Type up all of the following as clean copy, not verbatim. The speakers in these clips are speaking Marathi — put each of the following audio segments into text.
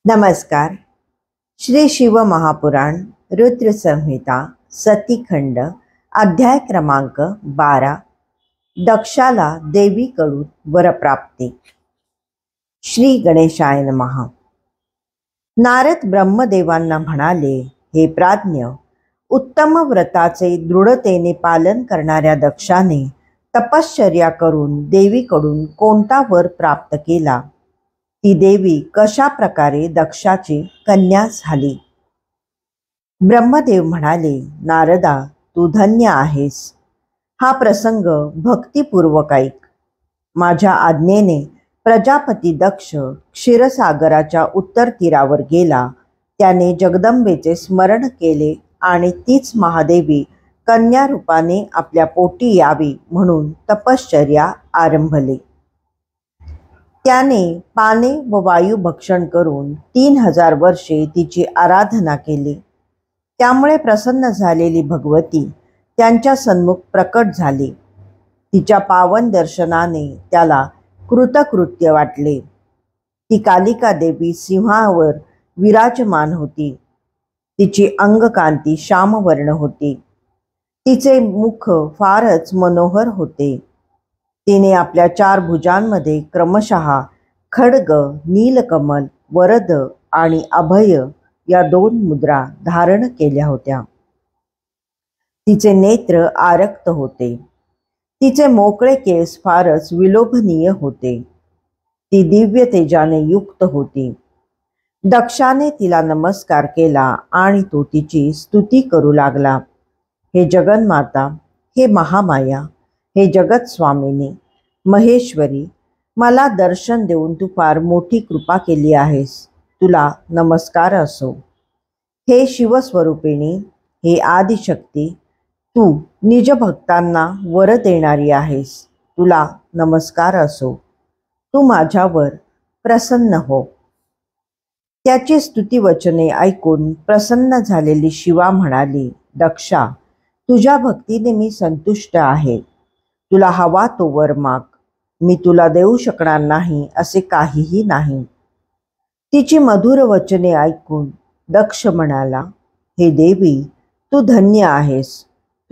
नमस्कार. श्री शिव महापुराण रुद्र संहिता सतीखंड अध्याय क्रमांक 12. दक्षाला देवीकडून वरप्राप्ती. श्री गणेशाय नमः. नारद ब्रह्मदेवांना म्हणाले, हे प्राज्ञ, उत्तम व्रताचे दृढतेने पालन करणाऱ्या दक्षाने तपश्चर्या करून देवीकडून कोणता वर प्राप्त केला? ती देवी कशा प्रकारे दक्षाची कन्या झाली? ब्रह्मदेव म्हणाले, नारदा, तू धन्य आहेस. हा प्रसंग भक्तिपूर्वक ऐक. माझ्या आज्ञेने प्रजापती दक्ष क्षीरसागराच्या उत्तर तीरावर गेला. त्याने जगदंबेचे स्मरण केले आणि तीच महादेवी कन्या रूपाने आपल्या पोटी यावी म्हणून तपश्चर्या आरंभली. त्याने पाने व वायू भक्षण करून 3000 वर्षे तिची आराधना केली. त्यामुळे प्रसन्न झालेली भगवती त्यांच्या सन्मुख प्रकट झाली. तिच्या पावन दर्शनाने त्याला कृतकृत्य वाटले. ती कालिका देवी सिंहावर विराजमान होती. तिची अंगकांती श्यामवर्ण होती. तिचे मुख फारच मनोहर होते. तिने आपल्या 4 भुजांमध्ये क्रमशः खड्ग, नीलकमल, वरद आणि अभय या 2 मुद्रा धारण केल्या होत्या. तिचे नेत्र आरक्त होते. तिचे मोकळे केस फारच विलोभनीय होते. ती दिव्य तेजाने युक्त होती. दक्षाने तिला नमस्कार केला आणि तो तिची स्तुती करू लागला. हे जगन्माता, हे महामाया, हे जगत स्वामिनी, महेश्वरी, मला दर्शन देऊन तू फार मोठी कृपा केली आहेस. तुला नमस्कार असो. हे शिवस्वरूपिणी, हे आदिशक्ती, तू निज भक्तांना वर देणारी आहेस. तुला नमस्कार असो. तू माझ्यावर प्रसन्न हो. त्याची स्तुतिवचने ऐकून प्रसन्न झालेली शिवा म्हणाली, दक्षा, तुझ्या भक्तीने मी संतुष्ट आहे. तुला हवा तो वर माग. मी तुला देऊ शकणार नाही असे काहीही नाही. तिची मधुर वचने ऐकून दक्ष म्हणाला, हे देवी, तू धन्य आहेस.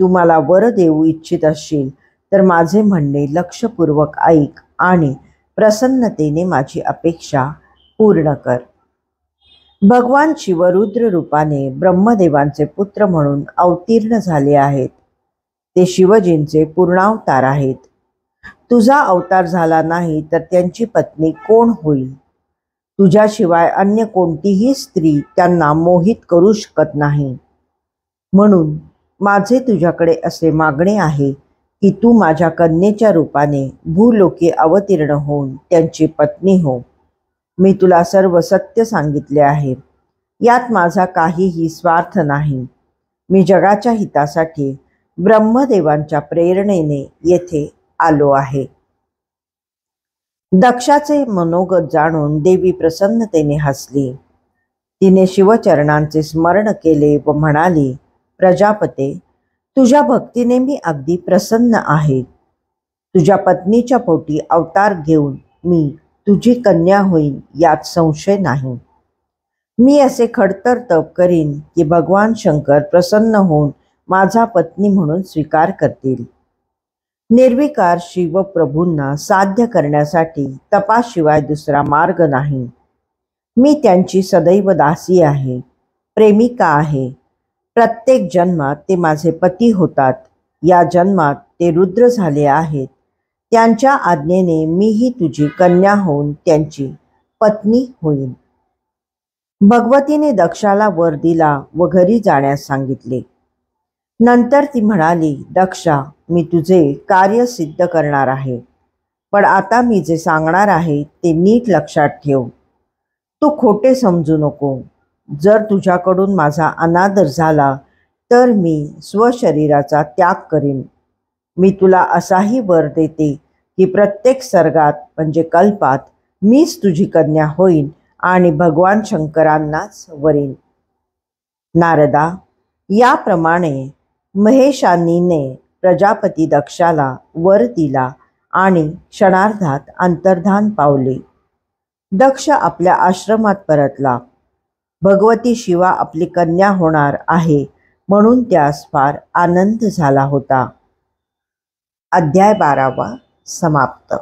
तू मला वर देऊ इच्छित असशील तर माझे म्हणणे लक्षपूर्वक ऐक आणि प्रसन्नतेने माझी अपेक्षा पूर्ण कर. भगवान शिव रुद्र रूपाने ब्रह्मदेवांचे पुत्र म्हणून अवतीर्ण झाले आहेत. ते शिवजींचे पूर्णावतार आहेत. तुझा अवतार झाला नाही तर त्यांची पत्नी कोण होईल? तुझ्याशिवाय अन्य कोणतीही स्त्री त्यांना मोहित करू शकत नाही. म्हणून माझे तुझ्याकडे असे मागणे आहे की तू माझ्या कन्येच्या रूपाने भूलोकी अवतीर्ण होऊन त्यांची पत्नी हो. मी तुला सर्व सत्य सांगितले आहे. यात माझा काहीही स्वार्थ नाही. मी जगाच्या हितासाठी ब्रह्मदेवांच्या प्रेरणेने येथे आलो आहे. दक्षाचे मनोगत जाणून देवी प्रसन्नतेने हसली. तिने शिवचरणांचे स्मरण केले व म्हणाली, प्रजापते, तुझ्या भक्तीने मी अगदी प्रसन्न आहे. तुझ्या पत्नीच्या पोटी अवतार घेऊन मी तुझी कन्या होईन यात संशय नाही. मी असे खडतर तप करीन की भगवान शंकर प्रसन्न होऊन माझा पत्नी म्हणून स्वीकार करतील. निर्विकार शिवप्रभूंना साध्य करण्यासाठी तपाशिवाय दुसरा मार्ग नाही. मी त्यांची सदैव दासी आहे, प्रेमिका आहे. प्रत्येक जन्मात ते माझे पती होतात. या जन्मात ते रुद्र झाले आहेत. त्यांच्या आज्ञेने मीही तुझी कन्या होऊन त्यांची पत्नी होईन. भगवतीने दक्षाला वर दिला व घरी जाण्यास सांगितले. नंतर ती म्हणाली, दक्षा, मी तुझे कार्य सिद्ध करणार आहे. पण आता मी जे सांगणार आहे ते नीट लक्षात ठेव. तू खोटे समजू नको. जर तुझ्याकडून माझा अनादर झाला तर मी स्वशरीराचा त्याग करीन. मी तुला असाही वर देते की प्रत्येक सर्गात म्हणजे कल्पात मीच तुझी कन्या होईन आणि भगवान शंकरांनाच वरीन. नारदा, याप्रमाणे महेशानीने प्रजापती दक्षाला वर दिला आणि क्षणार्धात अंतर्धान पावले. दक्ष आपल्या आश्रमात परतला. भगवती शिवा आपली कन्या होणार आहे म्हणून त्यास फार आनंद झाला होता. अध्याय 12 समाप्त.